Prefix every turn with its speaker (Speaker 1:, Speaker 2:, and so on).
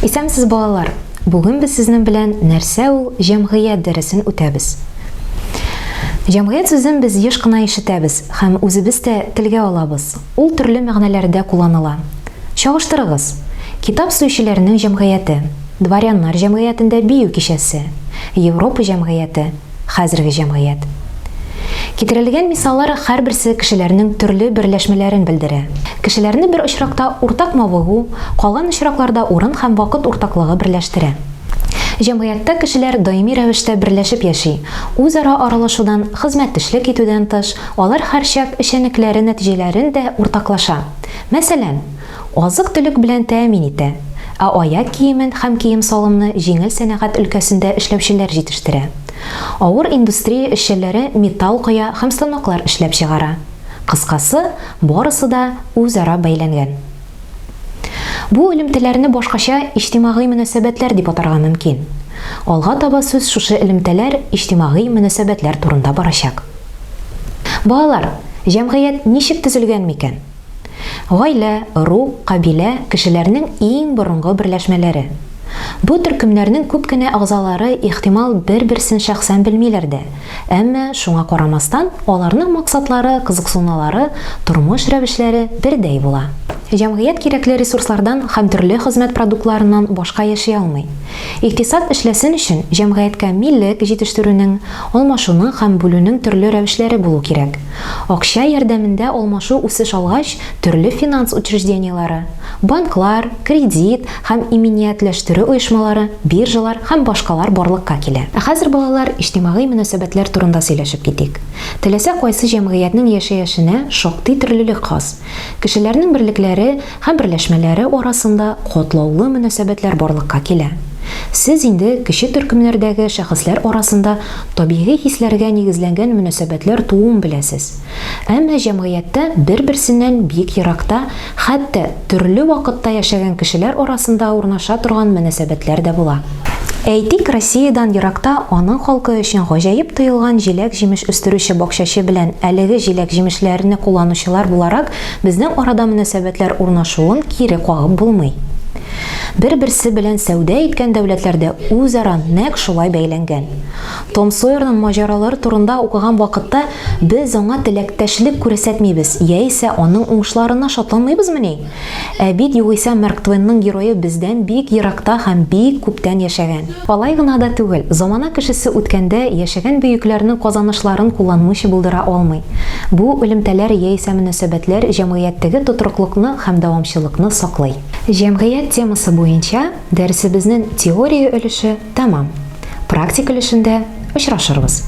Speaker 1: Исәмсез балалар, бүген без сезнең белән нәрсә ул җәмгыять дәресен үтәбез. Җәмгыять сүзен без еш кына ишетәбез һәм үзебез дә телгә алабыз. Ул төрле мәгънәләрдә кулланыла. Чагыштырыгыз. Китап сөючеләрнең җәмгыяте, дворяннар җәмгыятендә бию кичәсе, Европа җәмгыяте, хәзерге җәмгыять. Китерелгән мисаллар һәрберсе кешеләрнең төрле берләшмәләрен белдерә. Кешеләрне бер очракта уртак мавыгу, калган очракларда урын һәм вакыт уртаклыгы берләштерә. Җәмгыятьтә кешеләр даими рәвештә берләшеп яши. Үзара аралашудан, хезмәттәшлек итүдән тыш, алар һәрчак эшчәнлекләре нәтиҗәләрен дә уртаклаша. Мәсәлән, азык-төлек белән тәэмин итә, ә аяк киемен һәм кием салымны җиңел сәнәгать өлкәсендә эшләүчеләр җитештерә. Авыр индустрия эшчәнләре металл коя һәм станоклар эшләп чыгара. Кыскасы, барысы да үзара бәйләнгән. Бу элемтәләрне башкача иҗтимагый мөнәсәбәтләр дип атарга мөмкин. Алга таба сүз шушы элемтәләр иҗтимагый мөнәсәбәтләр турында барачак. Балалар, җәмгыять ничек төзелгән микән? Гаилә, рух, кабилә кешеләрнең иң борынгы берләшмәләре. Бу төркемнәрнең күп кенә агзалары ихтимал бер-берсен шәхсән белмиләр дә. Әмма шуңа карамастан, аларның максатлары, кызыксынулары, тормыш рәвешләре бердәй була. Җәмгыять кирәкле ресурслардан һәм төрле хезмәт продуктларыннан башка яши алмый. Икътисад эшләсен өчен җәмгыятькә милләт җитештерүнең, алмашуның һәм бүлүнең төрле рәвешләре булу кирәк. Акча ярдәмендә алмашу үсеш алгач, төрле финанс учрежденияләре, банклар, кредит һәм иминиятләштерү оешмалары, биржалар һәм башкалар барлыкка килә. Хәзер балалар иҗтимагый мөнәсәбәтләр турында сөйләшеп китик. Теләсә кайсы җәмгыятьнең яшәешенә шактый төрлелек хас. Кешеләрнең берлекләре һәм берләшмәләре арасында катлаулы мөнәсәбәтләр барлыкка килә. Сез инде кеше төркемнәрдәге шәхесләр арасында табигый хисләргә нигезләнгән мөнәсәбәтләр тууын беләсез. Әмма җәмгыятьтә бер-берсеннән бик еракта, хәтта төрле вакытта яшәгән кешеләр арасында урнаша торган мөнәсәбәтләр дә була. Әйтик, Россиядан еракта аның халкы өчен гаҗәеп тоелган җиләк-җимеш үстерүче бакчачы белән әлеге җиләк-җимешләрне кулланучылар буларак безнең арада мөнәсәбәтләр урнашуын кире кагып булмый. Бер-берсе белән сәүдә иткән дәүләтләрдә үзара нәкъ шулай бәйләнгән. Том Сойерның маҗаралары турында укыган вакытта без аңа теләктәшлек күрсәтмибез, яисә аның уңышларына шатланмыйбызмы ни? Ә бит югыйсә Марк Твенның герое бездән бик еракта һәм бик күптән яшәгән. Алай гына да түгел, замана кешесе үткәндә яшәгән бөекләрнең казанышларын кулланмыйча булдыра алмый. Бу элемтәләр яисә мөнәсәбәтләр җәмгыятьтәге тотрыклыкны һәм дәвамчылыкны саклый. Җәмгыять темасы буенча дәресебезнең теория өлеше тәмам. Практика өлешендә очрашырбыз.